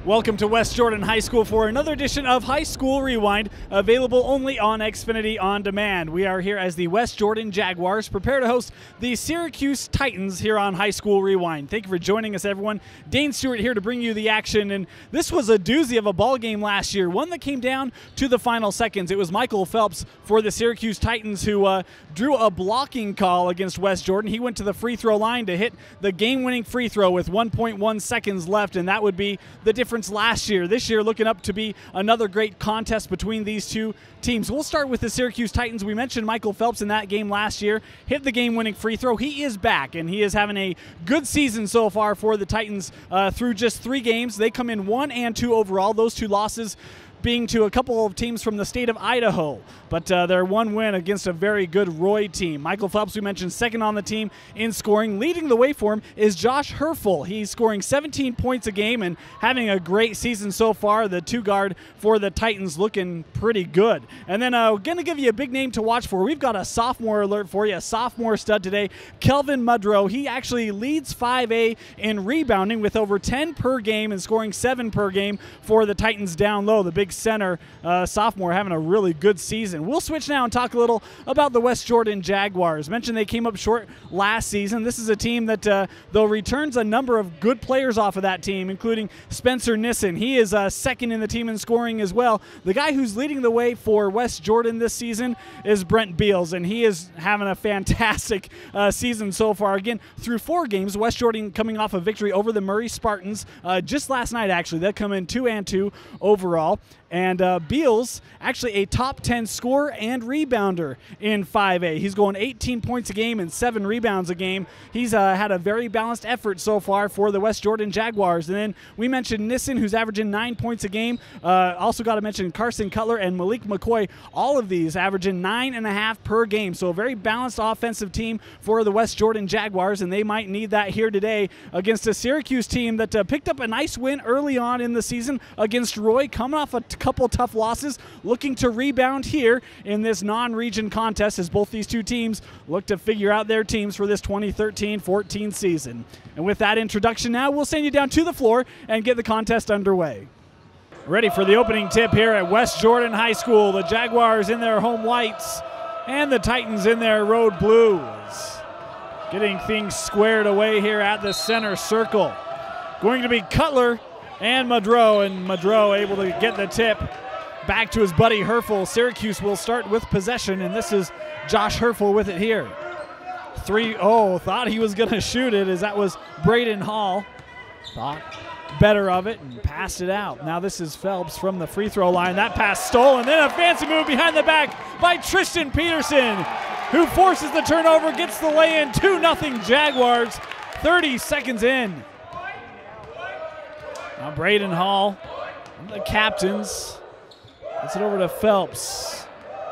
Welcome to West Jordan High School for another edition of High School Rewind, available only on Xfinity On Demand. We are here as the West Jordan Jaguars prepare to host the Syracuse Titans here on High School Rewind. Thank you for joining us, everyone. Dane Stewart here to bring you the action, and this was a doozy of a ball game last year, one that came down to the final seconds. It was Michael Phelps for the Syracuse Titans who drew a blocking call against West Jordan. He went to the free throw line to hit the game-winning free throw with 1.1 seconds left, and that would be the difference last year. This year looking up to be another great contest between these two teams. We'll start with the Syracuse Titans. We mentioned Michael Phelps in that game last year, hit the game-winning free throw. He is back, and he is having a good season so far for the Titans through just 3 games. They come in 1-2 overall. Those 2 losses being to a couple of teams from the state of Idaho, but their 1 win against a very good Roy team. Michael Phelps, we mentioned, second on the team in scoring. Leading the way for him is Josh Herfel. He's scoring 17 points a game and having a great season so far. The 2-guard for the Titans looking pretty good. And then going to give you a big name to watch for. We've got a sophomore alert for you, a sophomore stud today, Kelvin Mudrow. He actually leads 5A in rebounding with over 10 per game and scoring 7 per game for the Titans down low. The big center sophomore having a really good season. We'll switch now and talk a little about the West Jordan Jaguars. Mentioned they came up short last season. This is a team that though returns a number of good players off of that team, including Spencer Nissen. He is second in the team in scoring as well. The guy who's leading the way for West Jordan this season is Brent Beals, and he is having a fantastic season so far. Again, through 4 games, West Jordan coming off a victory over the Murray Spartans just last night, actually. They come in 2-2 overall. And Beals, actually a top 10 scorer and rebounder in 5A. He's going 18 points a game and 7 rebounds a game. He's had a very balanced effort so far for the West Jordan Jaguars. And then we mentioned Nissen, who's averaging 9 points a game. Also got to mention Carson Cutler and Malik McCoy. All of these averaging 9.5 per game. So a very balanced offensive team for the West Jordan Jaguars, and they might need that here today against a Syracuse team that picked up a nice win early on in the season against Roy, coming off a couple tough losses, looking to rebound here in this non-region contest as both these two teams look to figure out their teams for this 2013-14 season. And with that introduction now, we'll send you down to the floor and get the contest underway. Ready for the opening tip here at West Jordan High School. The Jaguars in their home whites and the Titans in their road blues. Getting things squared away here at the center circle. Going to be Cutler and Mudrow able to get the tip back to his buddy Herfel. Syracuse will start with possession, and this is Josh Herfel with it here. Thought he was going to shoot it, as that was Braden Hall. Thought better of it and passed it out. Now this is Phelps from the free throw line. That pass stolen, then a fancy move behind the back by Tristan Peterson, who forces the turnover, gets the lay-in. 2-0 Jaguars, 30 seconds in. Now Braden Hall, one of the captains, gets it over to Phelps.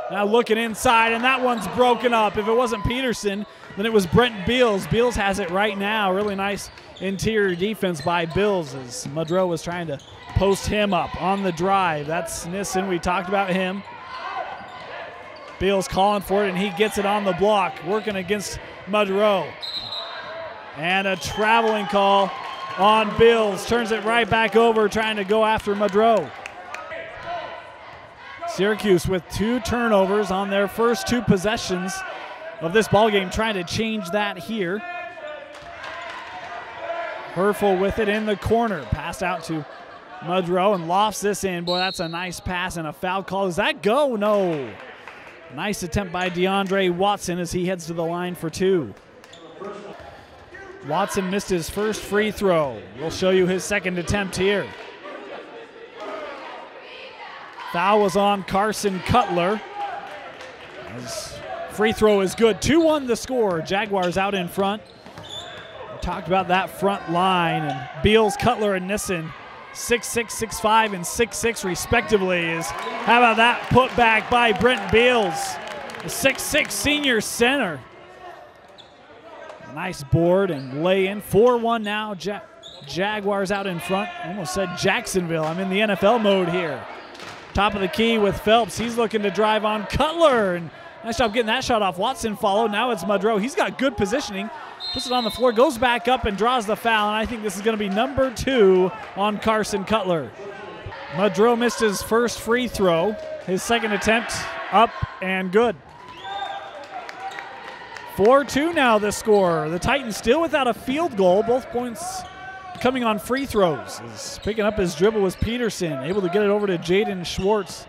Now looking inside, and that one's broken up. If it wasn't Peterson, then it was Brent Beals. Beals has it right now. Really nice interior defense by Beals as Mudrow was trying to post him up on the drive. That's Nissen. We talked about him. Beals calling for it, and he gets it on the block, working against Mudrow. And a traveling call on Beals. Turns it right back over, trying to go after Mudrow. Syracuse with 2 turnovers on their first 2 possessions of this ballgame, trying to change that here. Herfel with it in the corner. Passed out to Mudrow and lofts this in. Boy, that's a nice pass and a foul call. Does that go? No. Nice attempt by DeAndre Watson as he heads to the line for 2. Watson missed his first free throw. We'll show you his second attempt here. Foul was on Carson Cutler. His free throw is good. 2-1 the score. Jaguars out in front. We talked about that front line, and Beals, Cutler, and Nissen, 6'6", 6'5", and 6'6", respectively. How about that put back by Brent Beals, the 6'6" senior center. Nice board and lay in. 4-1 now. Jaguars out in front. Almost said Jacksonville. I'm in the NFL mode here. Top of the key with Phelps. He's looking to drive on Cutler. And nice job getting that shot off. Watson followed. Now it's Mudrow. He's got good positioning. puts it on the floor, goes back up and draws the foul, and I think this is going to be number 2 on Carson Cutler. Mudrow missed his first free throw. His second attempt up and good. 4-2 now the score. The Titans still without a field goal. Both points coming on free throws. Picking up his dribble was Peterson, able to get it over to Jaden Schwartz.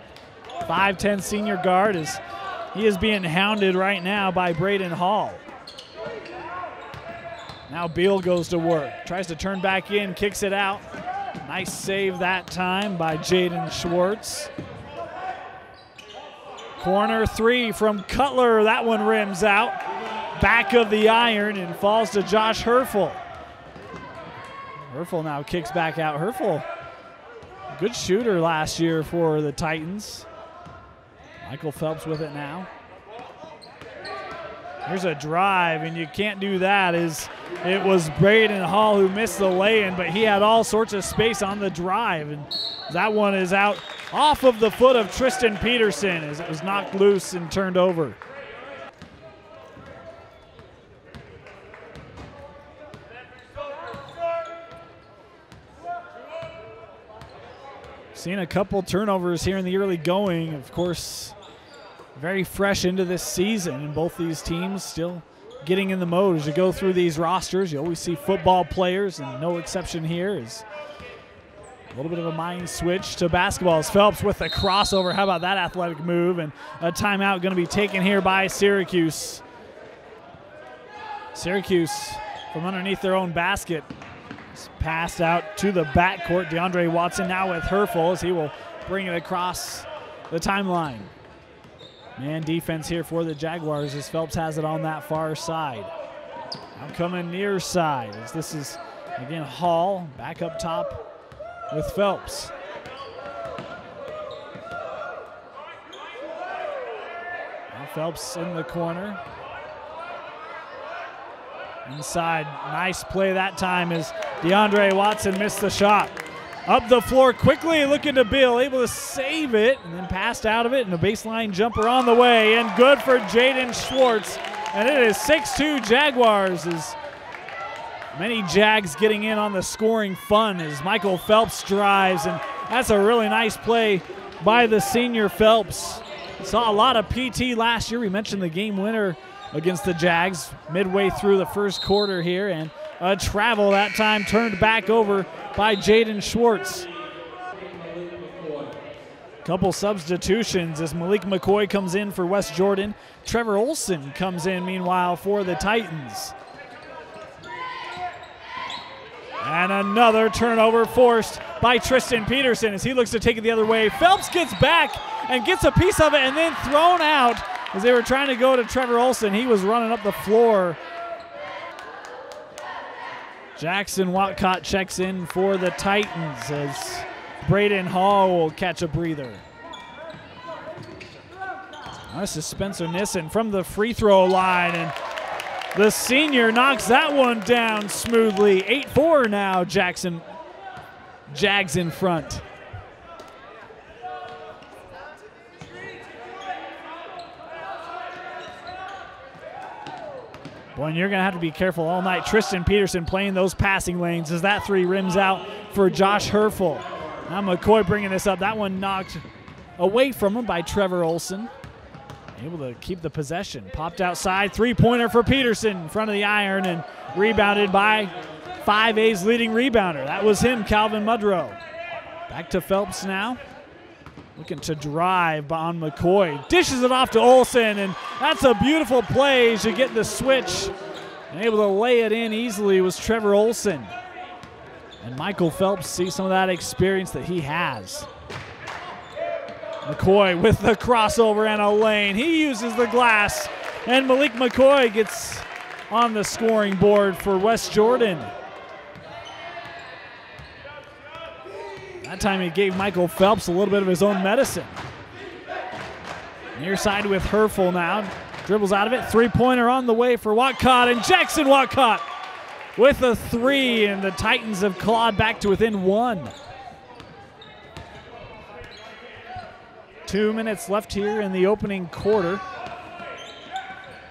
5'10" senior guard. He is being hounded right now by Braden Hall. Now Beal goes to work. Tries to turn back in, kicks it out. Nice save that time by Jaden Schwartz. Corner 3 from Cutler. That one rims out. Back of the iron and falls to Josh Herfel. Herfel now kicks back out. Herfel, good shooter last year for the Titans. Michael Phelps with it now. Here's a drive, and you can't do that. It was Braden Hall who missed the lay-in, but he had all sorts of space on the drive, and that one is out off of the foot of Tristan Peterson as it was knocked loose and turned over. Seen a couple turnovers here in the early going. Of course, very fresh into this season, and both these teams still getting in the mode. As you go through these rosters, you always see football players, and no exception here is a little bit of a mind switch to basketball. As Phelps with the crossover. How about that athletic move? And a timeout going to be taken here by Syracuse. Syracuse from underneath their own basket. Passed out to the backcourt. DeAndre Watson now with Herfel as he will bring it across the timeline. Man defense here for the Jaguars as Phelps has it on that far side. Now coming near side as this is, again, Hall back up top with Phelps. Now Phelps in the corner. Inside, nice play that time as DeAndre Watson missed the shot. Up the floor quickly, looking to Bill, able to save it, and then passed out of it, and a baseline jumper on the way, and good for Jaden Schwartz. And it is 6-2 Jaguars as many Jags getting in on the scoring fun as Michael Phelps drives, and that's a really nice play by the senior Phelps. Saw a lot of PT last year. We mentioned the game winner against the Jags midway through the first quarter here, and a travel that time turned back over by Jaden Schwartz. Couple substitutions as Malik McCoy comes in for West Jordan. Trevor Olson comes in meanwhile for the Titans. And another turnover forced by Tristan Peterson as he looks to take it the other way. Phelps gets back and gets a piece of it and then thrown out as they were trying to go to Trevor Olson. He was running up the floor. Jackson Watcott checks in for the Titans as Braden Hall will catch a breather. This is Spencer Nissen from the free throw line, and the senior knocks that one down smoothly. 8-4 now, Jags in front. Boy, and you're going to have to be careful all night. Tristan Peterson playing those passing lanes as that three rims out for Josh Herfel. Now McCoy bringing this up. That one knocked away from him by Trevor Olson. Able to keep the possession. Popped outside. Three-pointer for Peterson in front of the iron and rebounded by 5A's leading rebounder. That was him, Calvin Mudrow. Back to Phelps now. Looking to drive on McCoy. Dishes it off to Olson, and that's a beautiful play as you get the switch. And able to lay it in easily was Trevor Olson. And Michael Phelps sees some of that experience that he has. McCoy with the crossover and a lane. He uses the glass, and Malik McCoy gets on the scoring board for West Jordan. That time he gave Michael Phelps a little bit of his own medicine. Near side with Herfel now. Dribbles out of it. Three-pointer on the way for Watcott, and Jackson Watcott with a three, and the Titans have clawed back to within one. 2 minutes left here in the opening quarter.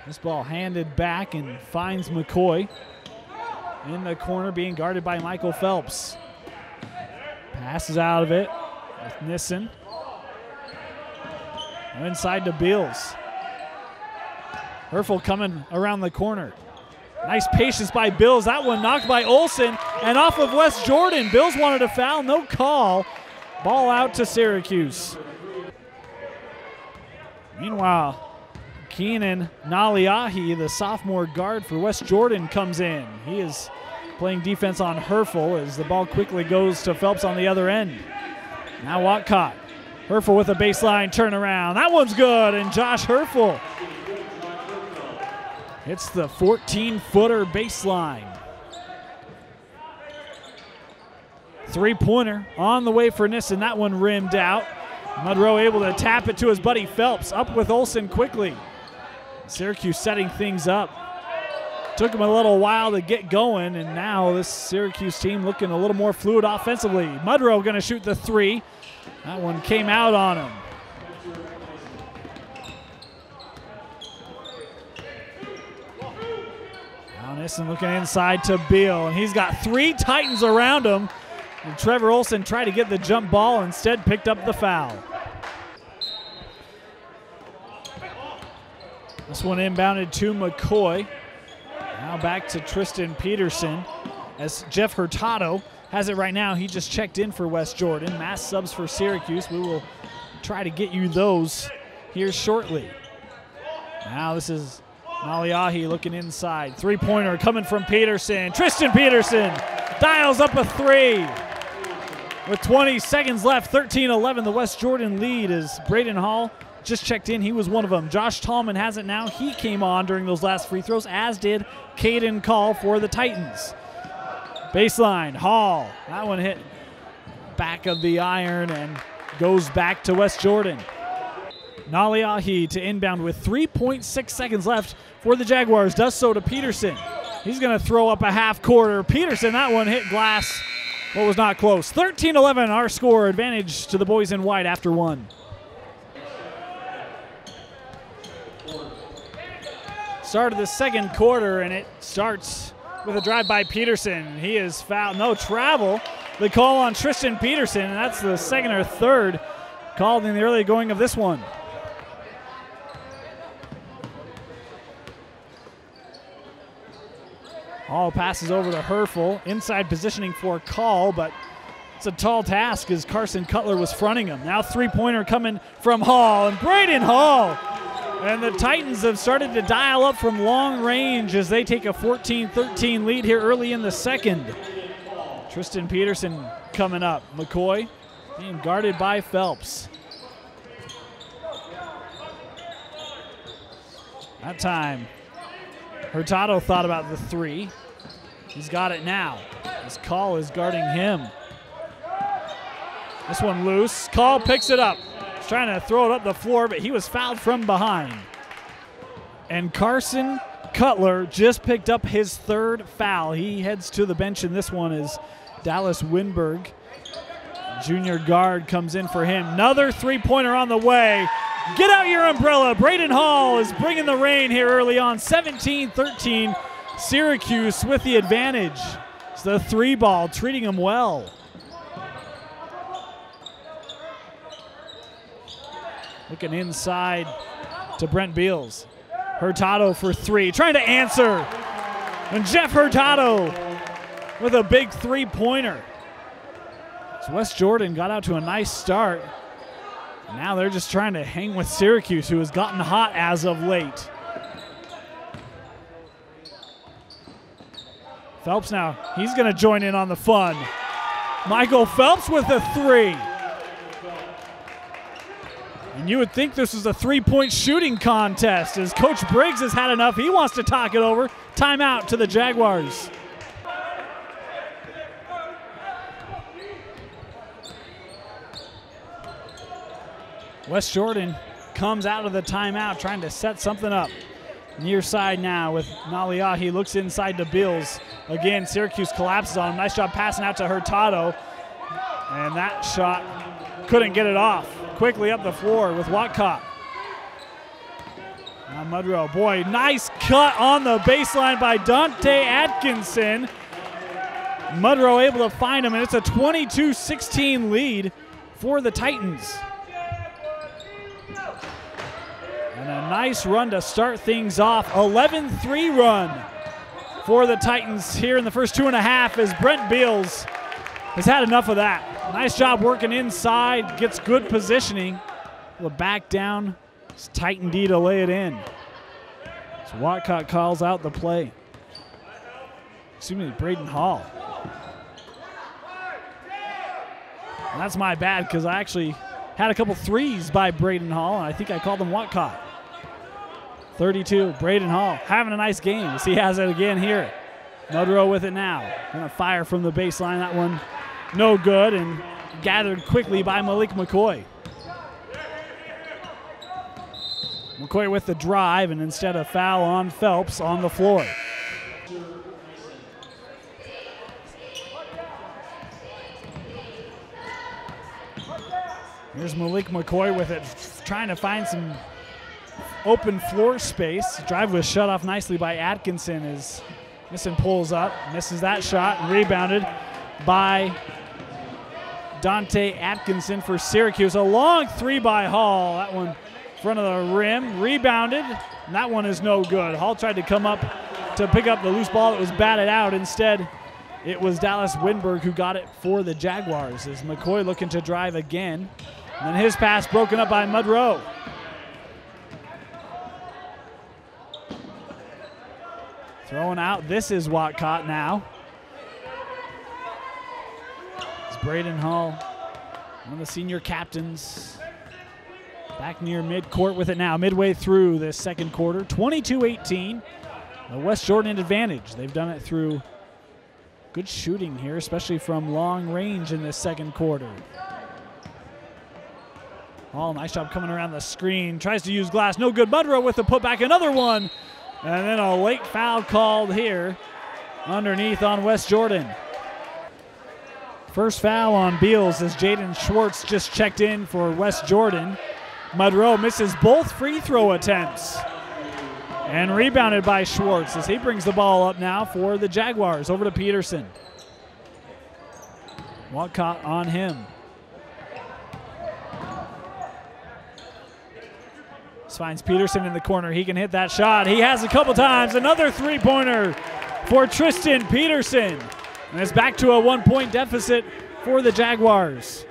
This ball handed back and finds McCoy in the corner, being guarded by Michael Phelps. Passes out of it with Nissen. Inside to Beals. Herfel coming around the corner. Nice patience by Bills. That one knocked by Olsen and off of West Jordan. Bills wanted a foul, no call. Ball out to Syracuse. Meanwhile, Keenan Naliahi, the sophomore guard for West Jordan, comes in. He is playing defense on Herfel as the ball quickly goes to Phelps on the other end. Now Watcott. Herfel with a baseline turnaround. That one's good, and Josh Herfel hits the 14-footer baseline. Three-pointer on the way for Nissen. That one rimmed out. Mudrow able to tap it to his buddy Phelps. Up with Olsen quickly. Syracuse setting things up. Took him a little while to get going, and now this Syracuse team looking a little more fluid offensively. Mudrow going to shoot the three. That one came out on him. Now Nissen looking inside to Beal, and he's got three Titans around him. And Trevor Olsen tried to get the jump ball, instead picked up the foul. This one inbounded to McCoy. Now back to Tristan Peterson as Jeff Hurtado has it right now. He just checked in for West Jordan. Mass subs for Syracuse. We will try to get you those here shortly. Now this is Naliahi looking inside. Three-pointer coming from Peterson. Tristan Peterson dials up a three. With 20 seconds left, 13-11, the West Jordan lead as Braden Hall just checked in. He was one of them. Josh Tallman has it now. He came on during those last free throws, as did Caden Call for the Titans. Baseline, Hall. That one hit back of the iron and goes back to West Jordan. Naliahi to inbound with 3.6 seconds left for the Jaguars. Does so to Peterson. He's going to throw up a half quarter. Peterson, that one hit glass. Well, was not close. 13-11, our score. Advantage to the boys in white after one. Start of the second quarter, and it starts with a drive by Peterson. He is fouled. No travel. The call on Tristan Peterson, and that's the second or third called in the early going of this one. All passes over to Herfel. Inside positioning for Call, but it's a tall task as Carson Cutler was fronting him. Now three-pointer coming from Hall, and Braden Hall. And the Titans have started to dial up from long range as they take a 14-13 lead here early in the second. Tristan Peterson coming up. McCoy being guarded by Phelps. That time, Hurtado thought about the three. He's got it now. His Call is guarding him. This one loose. Call picks it up. He's trying to throw it up the floor, but he was fouled from behind. And Carson Cutler just picked up his third foul. He heads to the bench, and this one is Dallas Winberg. Junior guard comes in for him. Another three-pointer on the way. Get out your umbrella. Braden Hall is bringing the rain here early on. 17-13, Syracuse with the advantage. It's the three ball, treating him well. Looking inside to Brent Beals. Hurtado for three, trying to answer. And Jeff Hurtado with a big three-pointer. So West Jordan got out to a nice start. Now they're just trying to hang with Syracuse, who has gotten hot as of late. Phelps now, he's going to join in on the fun. Michael Phelps with a three. And you would think this was a three-point shooting contest, as Coach Briggs has had enough. He wants to talk it over. Timeout to the Jaguars. West Jordan comes out of the timeout trying to set something up. Near side now with Naliahi, looks inside to Bills. Again, Syracuse collapses on him. Nice job passing out to Hurtado. And that shot couldn't get it off. Quickly up the floor with Watcott. Now Mudrow, boy, nice cut on the baseline by Dante Atkinson. Mudrow able to find him, and it's a 22-16 lead for the Titans. And a nice run to start things off. 11-3 run for the Titans here in the first 2.5 as Brent Beals has had enough of that. Nice job working inside, gets good positioning. Will back down. It's Titan D to lay it in. So Watcott calls out the play. Excuse me, Braden Hall. And that's my bad because I actually had a couple threes by Braden Hall, and I think I called them Watcott. 32, Braden Hall having a nice game as he has it again here. Mudrow with it now. Gonna fire from the baseline. That one no good and gathered quickly by Malik McCoy. McCoy with the drive, and instead a foul on Phelps on the floor. Here's Malik McCoy with it, trying to find some open floor space. Drive was shut off nicely by Atkinson as Misson pulls up, misses that shot, and rebounded by Dante Atkinson for Syracuse. A long three by Hall. That one in front of the rim, rebounded, and that one is no good. Hall tried to come up to pick up the loose ball that was batted out. Instead, it was Dallas Winberg who got it for the Jaguars as McCoy looking to drive again. And then his pass broken up by Mudrow. Throwing out, this is Watcott now. It's Braden Hall, one of the senior captains. Back near midcourt with it now, midway through this second quarter. 22-18, the West Jordan advantage. They've done it through good shooting here, especially from long range in this second quarter. Hall, nice job coming around the screen. Tries to use glass, no good. Mudrow with the putback, another one. And then a late foul called here underneath on West Jordan. First foul on Beals as Jaden Schwartz just checked in for West Jordan. Mudrow misses both free throw attempts. And rebounded by Schwartz as he brings the ball up now for the Jaguars. Over to Peterson. Watcott on him. This finds Peterson in the corner. He can hit that shot. He has a couple times. Another three-pointer for Tristan Peterson. And it's back to a 1-point deficit for the Jaguars.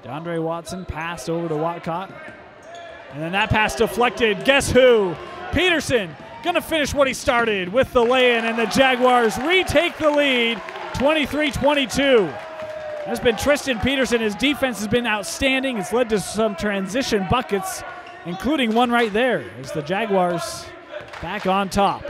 DeAndre Watson passed over to Watcott. And then that pass deflected. Guess who? Peterson going to finish what he started with the lay-in, and the Jaguars retake the lead, 23-22. That's been Tristan Peterson. His defense has been outstanding. It's led to some transition buckets, including one right there, as the Jaguars back on top.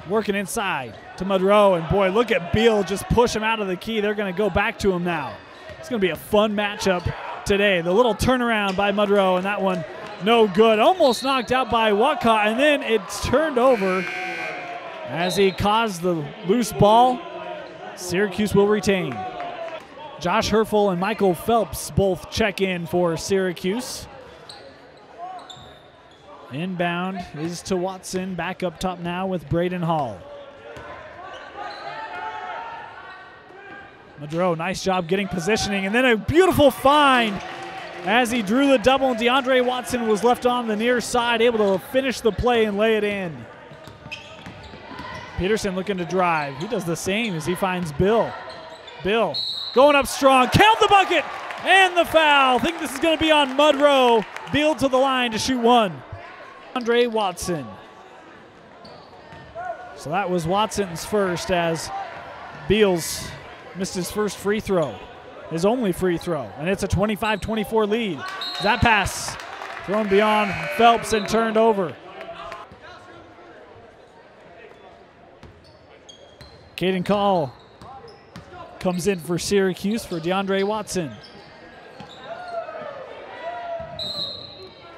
Working inside to Mudrow, and boy, look at Beal just push him out of the key. They're going to go back to him now. It's going to be a fun matchup today. The little turnaround by Mudrow, and that one no good. Almost knocked out by Watcott, and then it's turned over as he caused the loose ball. Syracuse will retain. Josh Herfel and Michael Phelps both check in for Syracuse. Inbound is to Watson, back up top now with Braden Hall. Mudrow, nice job getting positioning, and then a beautiful find as he drew the double, and DeAndre Watson was left on the near side, able to finish the play and lay it in. Peterson looking to drive. He does the same as he finds Bill. Bill going up strong, count the bucket, and the foul. I think this is going to be on Mudrow. Bill to the line to shoot one. Andre Watson. So that was Watson's first as Beals missed his first free throw, his only free throw, and it's a 25-24 lead. That pass thrown beyond Phelps and turned over. Caden Call comes in for Syracuse for DeAndre Watson.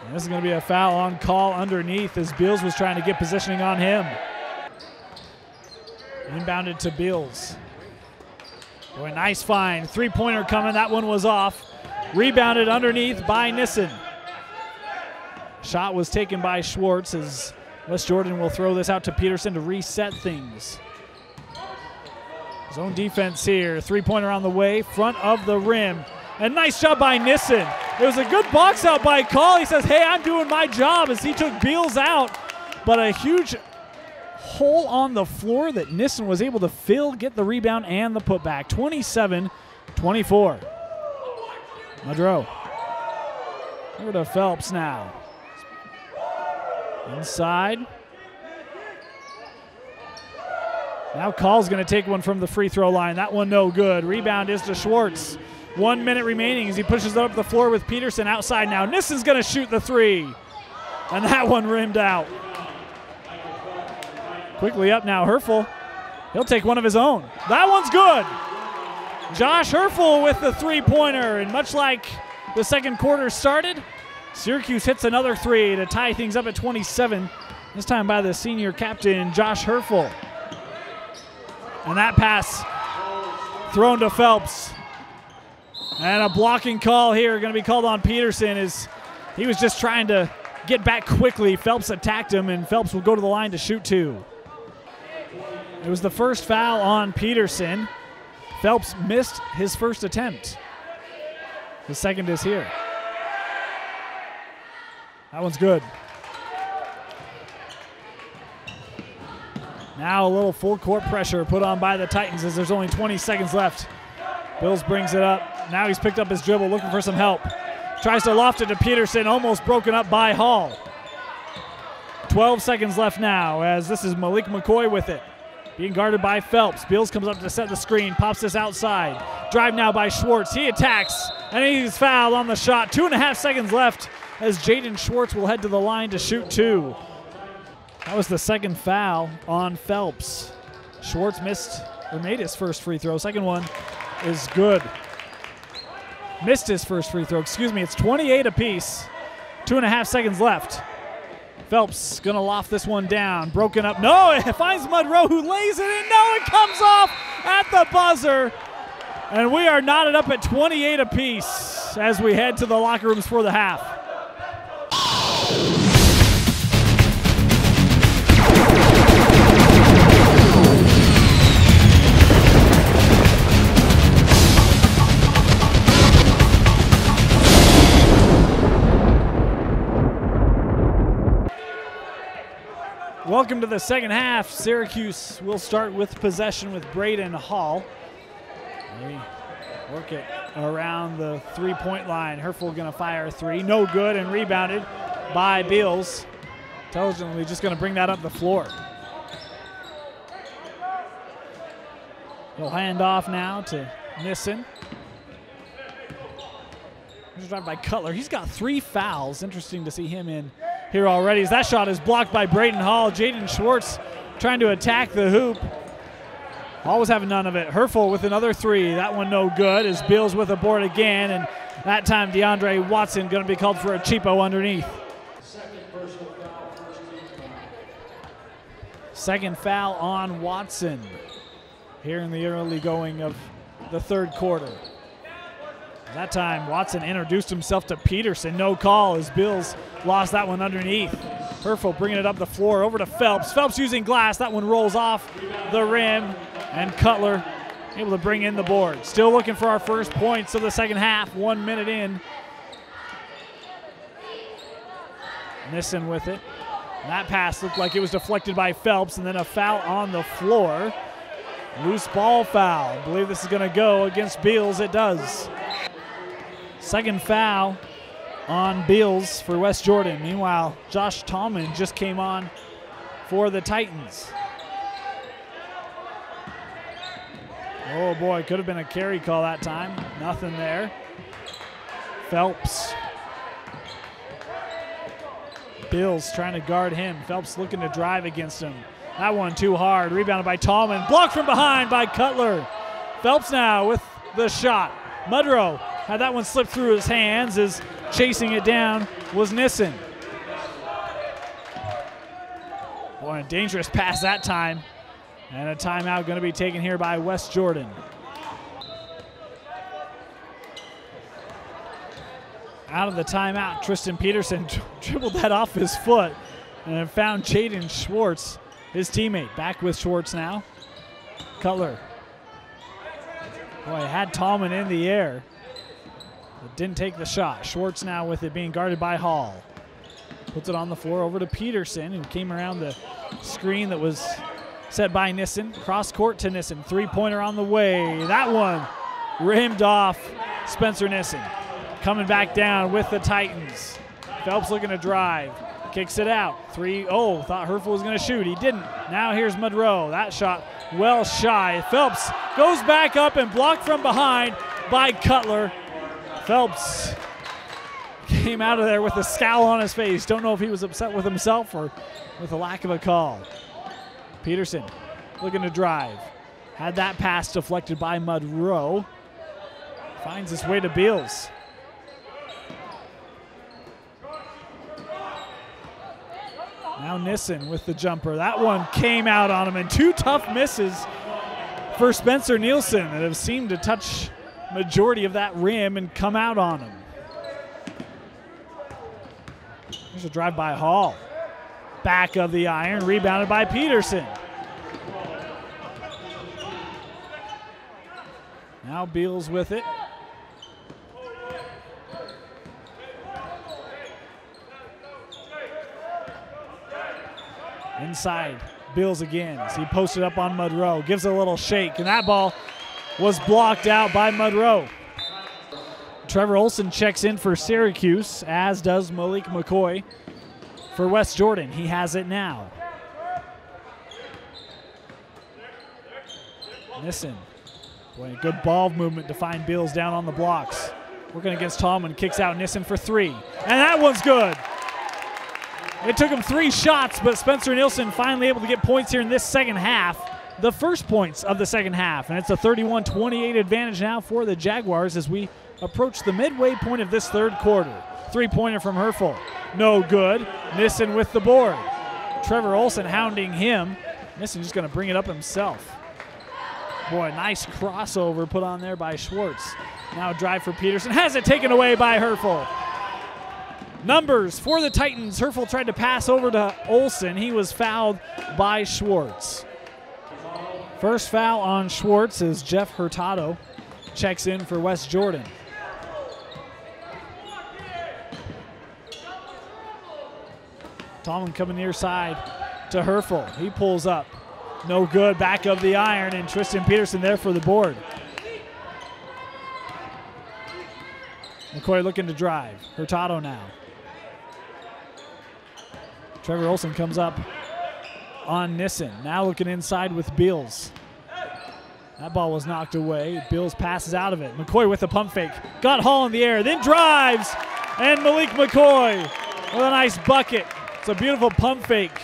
And this is going to be a foul on Call underneath as Beals was trying to get positioning on him. Inbounded to Beals. Boy, nice find. Three-pointer coming. That one was off. Rebounded underneath by Nissen. Shot was taken by Schwartz as West Jordan will throw this out to Peterson to reset things. Zone defense here. Three-pointer on the way, front of the rim. And nice job by Nissen. It was a good box out by Call. He says, hey, I'm doing my job as he took Beals out. But a huge hole on the floor that Nissen was able to fill, get the rebound and the putback. 27-24. Mudrow. Over to Phelps now. Inside. Now Call's going to take one from the free throw line. That one no good. Rebound is to Schwartz. 1 minute remaining as he pushes it up the floor with Peterson outside now. Nissen's going to shoot the three. And that one rimmed out. Quickly up now, Herfel. He'll take one of his own. That one's good. Josh Herfel with the three-pointer. And much like the second quarter started, Syracuse hits another three to tie things up at 27. This time by the senior captain, Josh Herfel. And that pass thrown to Phelps. And a blocking call here going to be called on Peterson as he was just trying to get back quickly. Phelps attacked him, and Phelps will go to the line to shoot two. It was the first foul on Peterson. Phelps missed his first attempt. The second is here. That one's good. Now a little full court pressure put on by the Titans as there's only 20 seconds left. Bills brings it up. Now he's picked up his dribble, looking for some help. Tries to loft it to Peterson, almost broken up by Hall. 12 seconds left now as this is Malik McCoy with it. Being guarded by Phelps. Bills comes up to set the screen, pops this outside. Drive now by Schwartz. He attacks, and he's fouled on the shot. 2.5 seconds left as Jaden Schwartz will head to the line to shoot two. That was the second foul on Phelps. Schwartz made his first free throw. Second one is good. Missed his first free throw, excuse me. It's 28 apiece. 2.5 seconds left. Phelps gonna loft this one down. Broken up. No, it finds Mudrow who lays it in. No, it comes off at the buzzer. And we are knotted up at 28 apiece as we head to the locker rooms for the half. Welcome to the second half. Syracuse will start with possession with Braden Hall. They work it around the three-point line. Herfel going to fire a three. No good, and rebounded by Beals. Intelligently just going to bring that up the floor. He'll hand off now to Nissen. Here's a drive by Cutler. He's got 3 fouls. Interesting to see him in here already as that shot is blocked by Braden Hall. Jaden Schwartz trying to attack the hoop. Hall was having none of it. Herfel with another three. That one no good as Bills with a board again, and that time DeAndre Watson going to be called for a cheapo underneath. Second foul on Watson here in the early going of the third quarter. That time, Watson introduced himself to Peterson. No call as Bills lost that one underneath. Herfel bringing it up the floor over to Phelps. Phelps using glass. That one rolls off the rim, and Cutler able to bring in the board. Still looking for our first points of the second half. 1 minute in. Nissen with it. And that pass looked like it was deflected by Phelps, and then a foul on the floor. Loose ball foul. I believe this is going to go against Beals. It does. Second foul on Beals for West Jordan. Meanwhile, Josh Tallman just came on for the Titans. Oh boy, could have been a carry call that time. Nothing there. Phelps. Bills trying to guard him. Phelps looking to drive against him. That one too hard. Rebounded by Tallman. Blocked from behind by Cutler. Phelps now with the shot. Mudrow had that one slip through his hands as chasing it down was Nissen. Boy, a dangerous pass that time. And a timeout going to be taken here by West Jordan. Out of the timeout, Tristan Peterson dribbled that off his foot and found Jaden Schwartz, his teammate. Back with Schwartz now. Cutler. Boy, had Tallman in the air, but didn't take the shot. Schwartz now with it being guarded by Hall. Puts it on the floor over to Peterson, who came around the screen that was set by Nissen. Cross court to Nissen. Three-pointer on the way. That one rimmed off Spencer Nissen. Coming back down with the Titans. Phelps looking to drive. Kicks it out. 3-0. Thought Herfel was going to shoot. He didn't. Now here's Monroe. That shot well shy. Phelps goes back up and blocked from behind by Cutler. Phelps came out of there with a scowl on his face. Don't know if he was upset with himself or with the lack of a call. Peterson looking to drive. Had that pass deflected by Monroe. Finds his way to Beals. Now Nissen with the jumper. That one came out on him, and two tough misses for Spencer Nielsen that have seemed to touch majority of that rim and come out on him. There's a drive by Hall. Back of the iron, rebounded by Peterson. Now Beals with it. Inside, Beals again as he posted up on Monroe. Gives a little shake, and that ball was blocked out by Monroe. Trevor Olson checks in for Syracuse, as does Malik McCoy for West Jordan. He has it now. Nissen. Boy, good ball movement to find Beals down on the blocks. Working against Tallman, kicks out Nissen for three. And that one's good. It took him 3 shots, but Spencer Nielsen finally able to get points here in this second half. The first points of the second half, and it's a 31-28 advantage now for the Jaguars as we approach the midway point of this third quarter. Three-pointer from Herfel. No good. Nissen with the board. Trevor Olson hounding him. Nissen just going to bring it up himself. Boy, nice crossover put on there by Schwartz. Now a drive for Peterson. Has it taken away by Herfel. Numbers for the Titans. Herfel tried to pass over to Olson. He was fouled by Schwartz. First foul on Schwartz as Jeff Hurtado checks in for West Jordan. Tallman coming near side to Herfel. He pulls up. No good. Back of the iron, and Tristan Peterson there for the board. McCoy looking to drive. Hurtado now. Trevor Olson comes up on Nissen. Now looking inside with Beals. That ball was knocked away. Beals passes out of it. McCoy with a pump fake. Got Hall in the air, then drives. And Malik McCoy with a nice bucket. It's a beautiful pump fake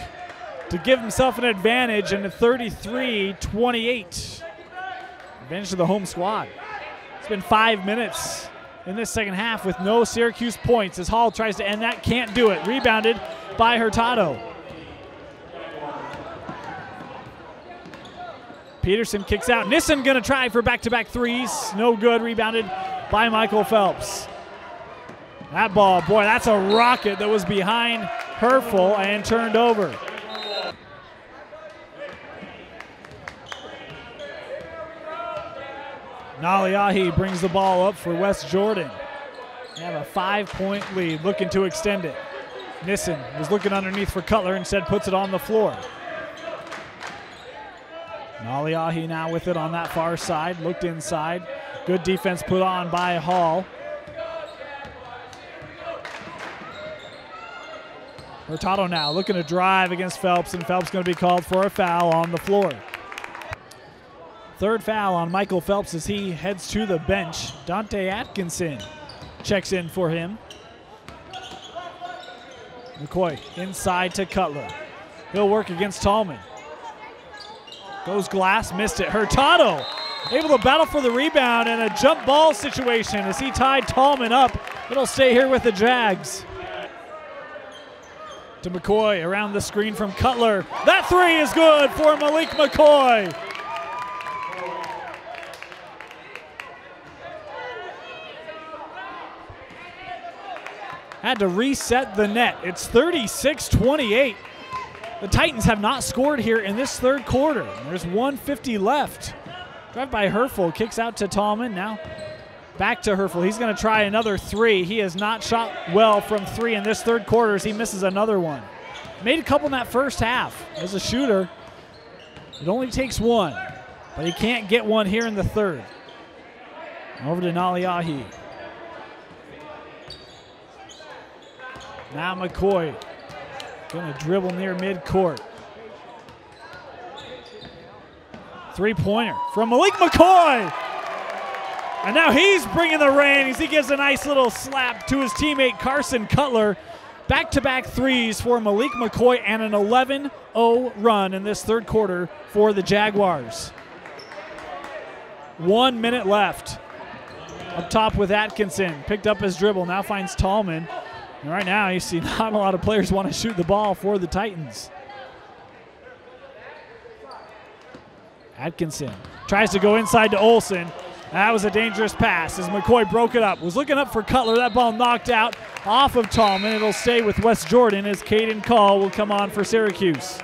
to give himself an advantage in the 33-28. Advantage to the home squad. It's been 5 minutes in this second half with no Syracuse points as Hall tries to end that. Can't do it. Rebounded by Hurtado. Peterson kicks out. Nissen gonna try for back-to-back threes. No good. Rebounded by Michael Phelps. That ball, boy, that's a rocket that was behind Herfel and turned over. Naliahi brings the ball up for West Jordan. They have a 5-point lead, looking to extend it. Nissen was looking underneath for Cutler, instead puts it on the floor. Naliahi now with it on that far side, looked inside. Good defense put on by Hall. Hurtado now looking to drive against Phelps, and Phelps going to be called for a foul on the floor. Third foul on Michael Phelps as he heads to the bench. Dante Atkinson checks in for him. McCoy inside to Cutler. He'll work against Tallman. Goes glass, missed it. Hurtado able to battle for the rebound and a jump ball situation as he tied Tallman up. It'll stay here with the Jags. To McCoy around the screen from Cutler. That three is good for Malik McCoy. had to reset the net. It's 36-28. The Titans have not scored here in this third quarter. There's 1:50 left. Drive by Herfel, kicks out to Tallman. Now back to Herfel. He's going to try another three. He has not shot well from three in this third quarter as he misses another one. Made a couple in that first half as a shooter. It only takes one, but he can't get one here in the third. Over to Naliahi. Now McCoy going to dribble near midcourt. Three-pointer from Malik McCoy. And now he's bringing the rain as he gives a nice little slap to his teammate Carson Cutler. Back-to-back threes for Malik McCoy and an 11-0 run in this third quarter for the Jaguars. 1 minute left. Up top with Atkinson. Picked up his dribble. Now finds Tallman. And right now you see not a lot of players want to shoot the ball for the Titans. Atkinson tries to go inside to Olsen. That was a dangerous pass as McCoy broke it up. Was looking up for Cutler. That ball knocked out off of Tallman. It'll stay with West Jordan as Caden Call will come on for Syracuse.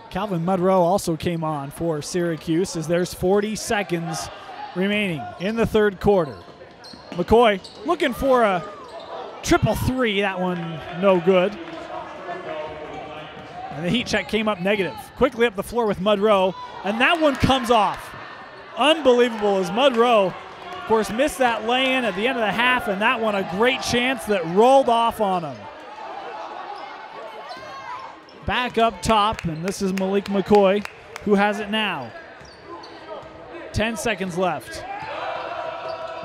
Calvin Mudrow also came on for Syracuse as there's 40 seconds remaining in the third quarter. McCoy looking for a triple three. That one no good. And the heat check came up negative. Quickly up the floor with Mudrow, and that one comes off. Unbelievable as Mudrow, of course, missed that lay-in at the end of the half, and that one a great chance that rolled off on him. Back up top, and this is Malik McCoy, who has it now. 10 seconds left.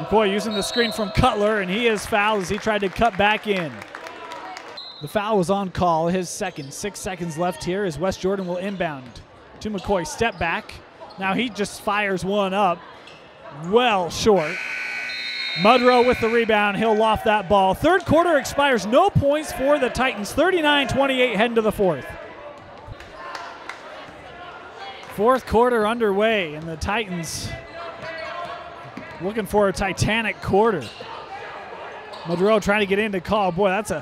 McCoy using the screen from Cutler, and he is fouled as he tried to cut back in. The foul was on call, his second. 6 seconds left here as West Jordan will inbound to McCoy. Step back. Now he just fires one up. Well short. Mudrow with the rebound. He'll loft that ball. Third quarter expires. No points for the Titans. 39-28 heading to the fourth. Fourth quarter underway, and the Titans looking for a titanic quarter. Mudrow trying to get into Call. Boy, that's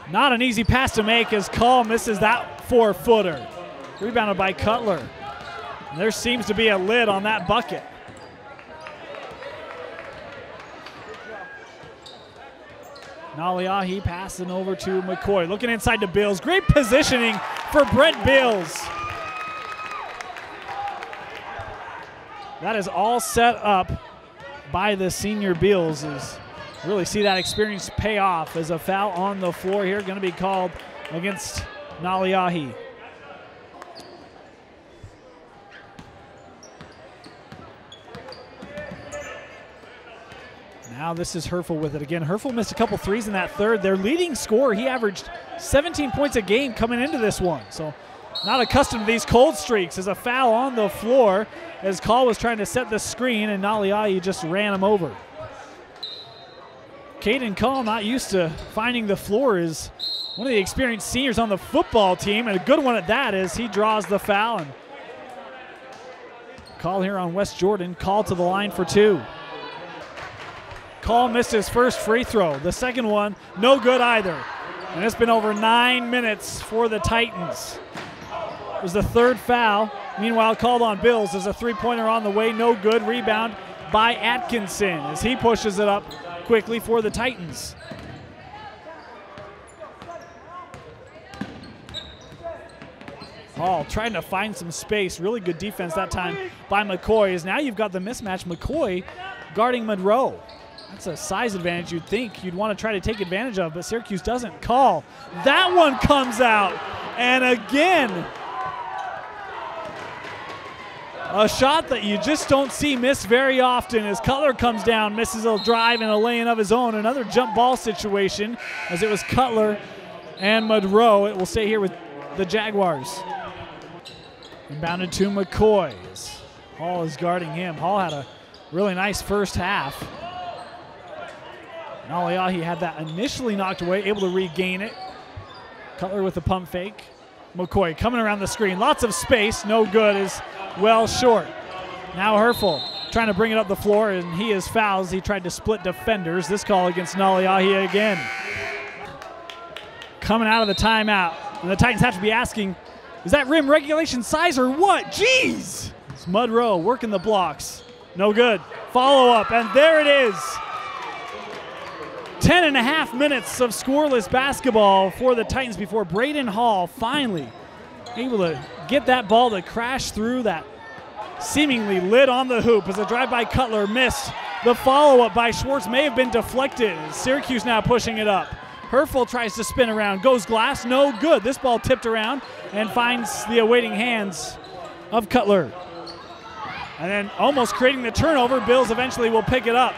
not an easy pass to make as Call misses that 4-footer. Rebounded by Cutler. And there seems to be a lid on that bucket. Naliahi passing over to McCoy. Looking inside to Bills. Great positioning for Brett Bills. That is all set up by the senior Bills. Really see that experience pay off as a foul on the floor here going to be called against Naliahi. Now this is Herfel with it again. Herfel missed a couple threes in that third. Their leading scorer, he averaged 17 points a game coming into this one. So not accustomed to these cold streaks. As a foul on the floor as Call was trying to set the screen and Naliahi just ran him over. Caden Call, not used to finding the floor, is one of the experienced seniors on the football team, and a good one at that as he draws the foul. And call here on West Jordan. Call to the line for two. Call missed his first free throw. The second one, no good either. And it's been over 9 minutes for the Titans. It was the third foul. Meanwhile, called on Bills. There's a three-pointer on the way, no good. Rebound by Atkinson as he pushes it up quickly for the Titans. Hall trying to find some space. Really good defense that time by McCoy. As now you've got the mismatch. McCoy guarding Monroe. That's a size advantage you'd think you'd want to try to take advantage of, but Syracuse doesn't call. That one comes out. And again, a shot that you just don't see miss very often as Cutler comes down, misses a drive and a lay-in of his own. Another jump ball situation as it was Cutler and Monroe. It will stay here with the Jaguars. Inbounded to McCoy. Hall is guarding him. Hall had a really nice first half. Naliahi had that initially knocked away, able to regain it. Cutler with the pump fake. McCoy coming around the screen. Lots of space. No good, is well short. Now Herfel trying to bring it up the floor, and he is fouled as he tried to split defenders. This call against Naliahi again. coming out of the timeout. And the Titans have to be asking, is that rim regulation size or what? Jeez! It's Mudrow working the blocks. No good. Follow up, and there it is. 10.5 minutes of scoreless basketball for the Titans before Braden Hall finally able to get that ball to crash through that seemingly lid on the hoop as a drive by Cutler missed. The follow-up by Schwartz may have been deflected. Syracuse now pushing it up. Herfel tries to spin around, goes glass, no good. This ball tipped around and finds the awaiting hands of Cutler. And then almost creating the turnover, Bills eventually will pick it up.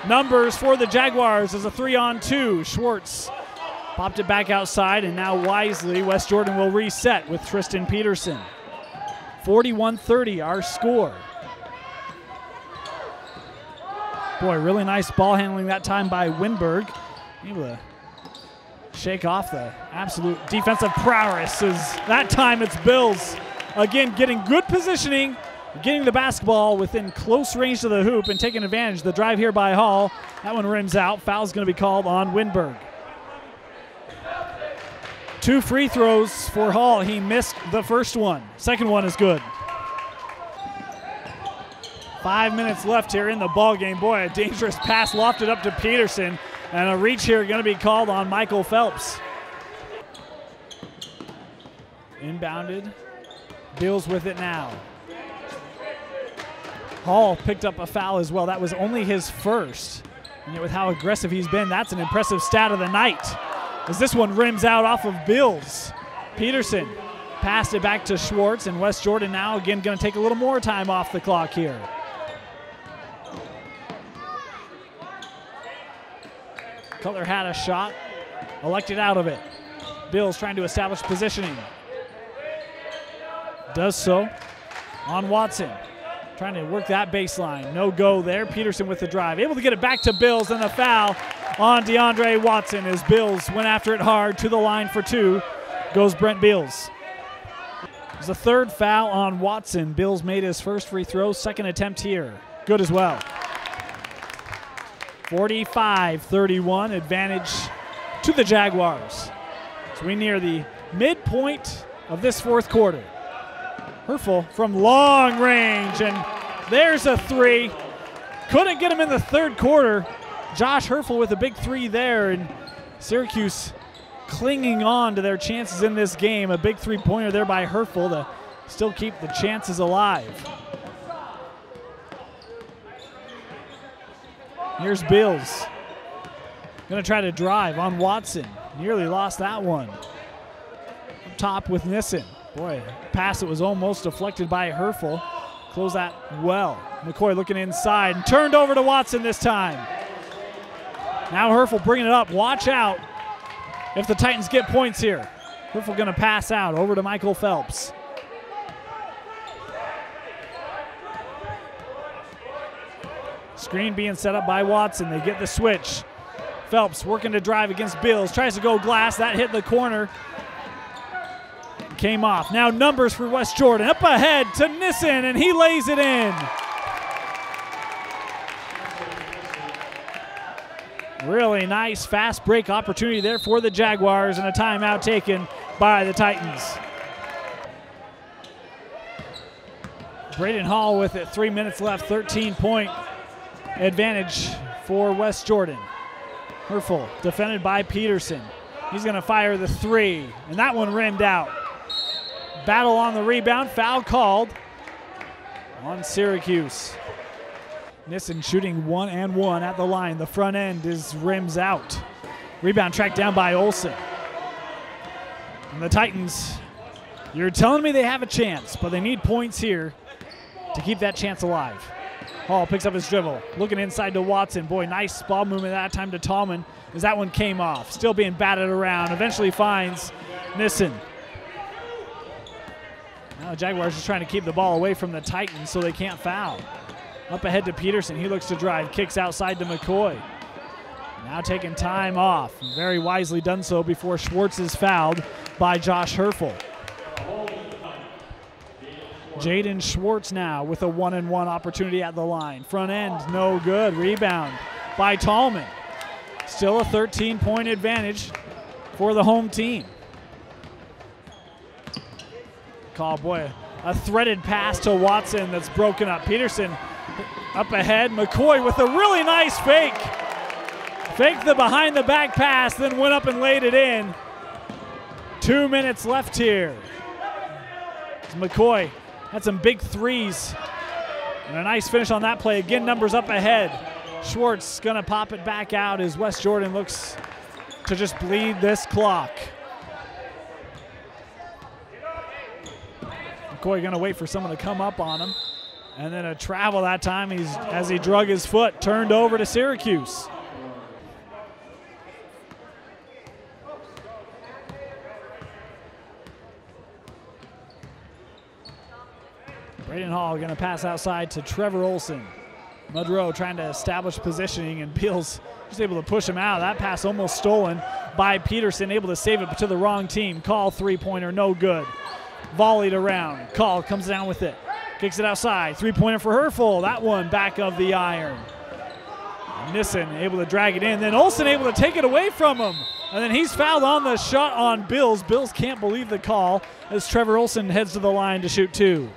Numbers for the Jaguars as a 3-on-2. Schwartz popped it back outside, and now wisely West Jordan will reset with Tristan Peterson. 41-30 our score. Boy, really nice ball handling that time by Winberg. Able to shake off the absolute defensive prowess as that time it's Bills. Again, getting good positioning, getting the basketball within close range of the hoop and taking advantage. The drive here by Hall, that one rims out. Foul's going to be called on Winberg. 2 free throws for Hall. He missed the first one. Second one is good. 5 minutes left here in the ball game. Boy, a dangerous pass lofted up to Peterson, and a reach here going to be called on Michael Phelps. Inbounded. Bills with it now. Hall picked up a foul as well. That was only his first. And yet with how aggressive he's been, that's an impressive stat of the night. As this one rims out off of Bills. Peterson passed it back to Schwartz, and West Jordan now again going to take a little more time off the clock here. Cutler had a shot, elected out of it. Bills trying to establish positioning. Does so on Watson. Trying to work that baseline. No go there. Peterson with the drive. Able to get it back to Bills, and a foul on DeAndre Watson as Bills went after it hard. To the line for 2 goes Brent Bills. There's a third foul on Watson. Bills made his first free throw. Second attempt here. Good as well. 45-31 advantage to the Jaguars. So we near the midpoint of this fourth quarter. Herfel from long range, and there's a 3. Couldn't get him in the third quarter. Josh Herfel with a big 3 there, and Syracuse clinging on to their chances in this game. A big 3-pointer there by Herfel to still keep the chances alive. Here's Bills. Gonna try to drive on Watson. Nearly lost that one. Up top with Nissen. Boy, pass that was almost deflected by Herfel. Close that well. McCoy looking inside and turned over to Watson this time. Now Herfel bringing it up. Watch out if the Titans get points here. Herfel gonna pass out over to Michael Phelps. Screen being set up by Watson. They get the switch. Phelps working to drive against Bills. Tries to go glass. That hit the corner. Came off. Now numbers for West Jordan. Up ahead to Nissen, and he lays it in. Really nice fast break opportunity there for the Jaguars, and a timeout taken by the Titans. Braden Hall with it. 3 minutes left. 13-point advantage for West Jordan. Herfel defended by Peterson. He's going to fire the 3, and that one rimmed out. Battle on the rebound. Foul called on Syracuse. Nissen shooting 1-and-1 at the line. The front end is rims out. Rebound tracked down by Olsen. And the Titans, you're telling me they have a chance, but they need points here to keep that chance alive. Hall picks up his dribble. Looking inside to Watson. Boy, nice ball movement that time to Tallman as that one came off. Still being batted around. Eventually finds Nissen. Now the Jaguars just trying to keep the ball away from the Titans so they can't foul. Up ahead to Peterson. He looks to drive. Kicks outside to McCoy. Now taking time off. Very wisely done so before Schwartz is fouled by Josh Herfel. Jaden Schwartz now with a 1-and-1 opportunity at the line. Front end, no good. Rebound by Tallman. Still a 13-point advantage for the home team. Call, boy, a threaded pass to Watson that's broken up. Peterson up ahead. McCoy with a really nice fake. Faked the behind the back pass, then went up and laid it in. 2 minutes left here. McCoy had some big threes. And a nice finish on that play. Again, numbers up ahead. Schwartz gonna pop it back out as West Jordan looks to just bleed this clock. McCoy gonna wait for someone to come up on him. And then a travel that time as he drug his foot, turned over to Syracuse. Braden Hall gonna pass outside to Trevor Olson. Mudrow trying to establish positioning, and Beals just able to push him out. That pass almost stolen by Peterson, able to save it to the wrong team. Call three-pointer, no good. Volleyed around. Call comes down with it. Kicks it outside. Three-pointer for Herfel. That one back of the iron. Nissen able to drag it in. Then Olson able to take it away from him. And then he's fouled on the shot on Bills. Bills can't believe the call as Trevor Olson heads to the line to shoot two.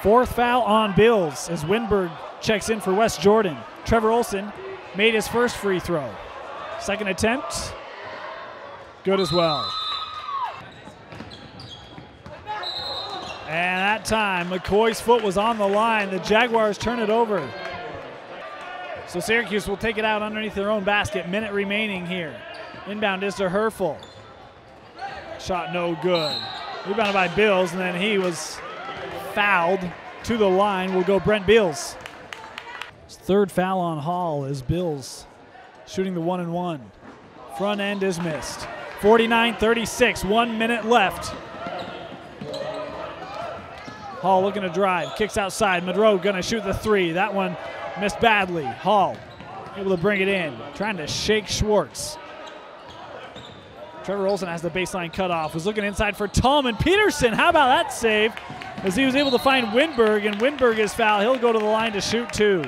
Fourth foul on Bills as Winberg checks in for West Jordan. Trevor Olson made his first free throw. Second attempt, good as well. And that time, McCoy's foot was on the line. The Jaguars turn it over. So Syracuse will take it out underneath their own basket. Minute remaining here. Inbound is to Herfel. Shot no good. Rebounded by Bills, and then he was fouled. To the line will go Brent Beals. His third foul on Hall is Bills shooting the 1-and-1. Front end is missed. 49-36, 1 minute left. Hall looking to drive, kicks outside. Monroe gonna shoot the three. That one missed badly. Hall able to bring it in, trying to shake Schwartz. Trevor Olson has the baseline cut off. Was looking inside for Tallman. Peterson, how about that save? As he was able to find Winberg, and Winberg is fouled. He'll go to the line to shoot two.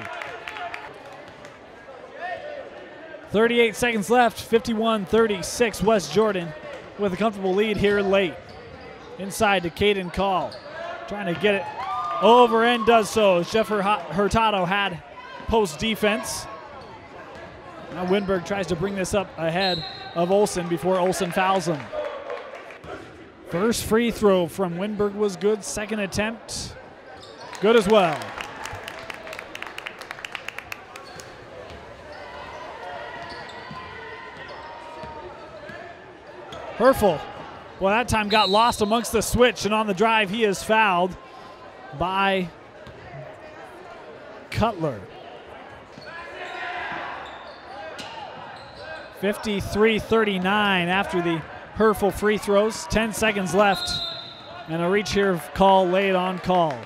38 seconds left, 51-36. West Jordan with a comfortable lead here late. Inside to Caden Call. Trying to get it over and does so. Jeff Hurtado had post defense. Now Winberg tries to bring this up ahead of Olson before Olson fouls him. First free throw from Winberg was good. Second attempt, good as well. Herfel, well, that time got lost amongst the switch, and on the drive he is fouled by Cutler. 53-39 after the Herfel free throws. 10 seconds left, and a reach here call laid on Call.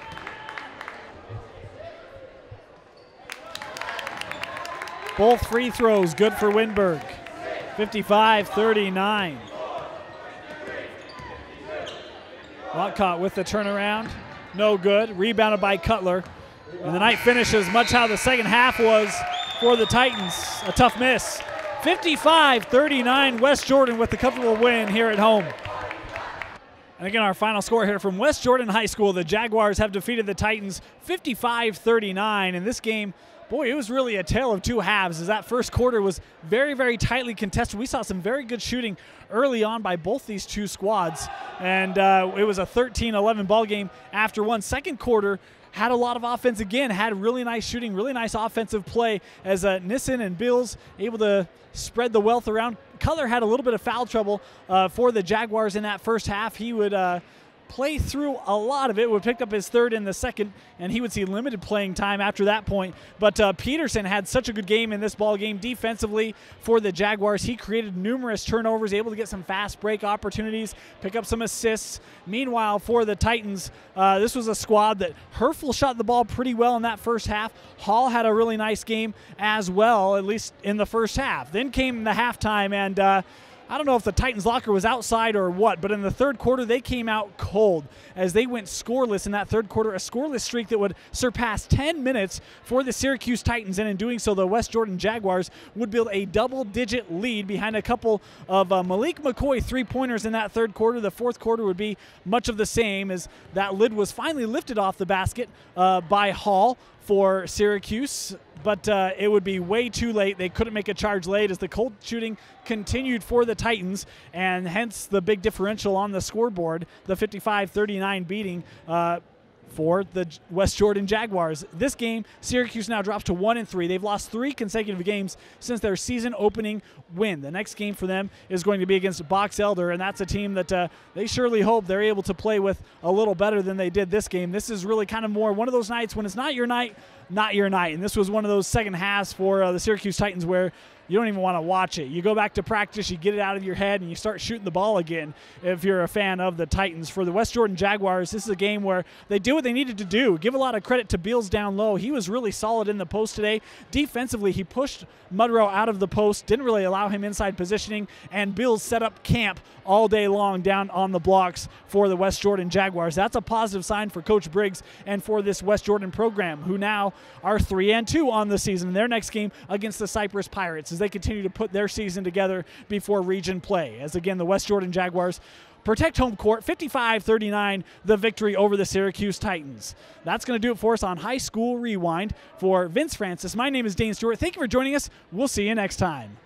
Both free throws good for Winberg. 55-39. Lockhart with the turnaround, no good. Rebounded by Cutler. And the night finishes much how the second half was for the Titans. A tough miss. 55-39, West Jordan with the comfortable win here at home. And again, our final score here from West Jordan High School. The Jaguars have defeated the Titans 55-39. In this game, boy, it was really a tale of two halves, as that first quarter was very, very tightly contested. We saw some very good shooting early on by both these two squads, and it was a 13-11 ball game after one. Second quarter had a lot of offense again, had really nice shooting, really nice offensive play as Nissen and Bills able to spread the wealth around. Cutler had a little bit of foul trouble for the Jaguars in that first half. He would play through a lot of it, would pick up his third in the second, and he would see limited playing time after that point. But Peterson had such a good game in this ball game defensively for the Jaguars. He created numerous turnovers, able to get some fast break opportunities, pick up some assists. Meanwhile, for the Titans, this was a squad that Herfel shot the ball pretty well in that first half. Hall had a really nice game as well, at least in the first half. Then came the halftime, and I don't know if the Titans locker was outside or what, but in the third quarter, they came out cold as they went scoreless in that third quarter, a scoreless streak that would surpass 10 minutes for the Syracuse Titans. And in doing so, the West Jordan Jaguars would build a double-digit lead behind a couple of Malik McCoy three-pointers in that third quarter. The fourth quarter would be much of the same as that lid was finally lifted off the basket by Hall for Syracuse, but it would be way too late. They couldn't make a charge late as the cold shooting continued for the Titans, and hence the big differential on the scoreboard, the 55-39 beating for the West Jordan Jaguars. This game, Syracuse now drops to 1-3. They've lost 3 consecutive games since their season opening win. The next game for them is going to be against Box Elder, and that's a team that they surely hope they're able to play with a little better than they did this game. This is really kind of more one of those nights when it's not your night, not your night. And this was one of those second halves for the Syracuse Titans where you don't even want to watch it. You go back to practice, you get it out of your head, and you start shooting the ball again if you're a fan of the Titans. For the West Jordan Jaguars, this is a game where they do what they needed to do. Give a lot of credit to Beals down low. He was really solid in the post today. Defensively, he pushed Mudrow out of the post, didn't really allow him inside positioning, and Beals set up camp all day long down on the blocks for the West Jordan Jaguars. That's a positive sign for Coach Briggs and for this West Jordan program, who now are 3-2 on the season. Their next game against the Cypress Pirates as they continue to put their season together before region play. As again, the West Jordan Jaguars protect home court, 55-39, the victory over the Syracuse Titans. That's going to do it for us on High School Rewind. For Vince Francis, my name is Dane Stewart. Thank you for joining us. We'll see you next time.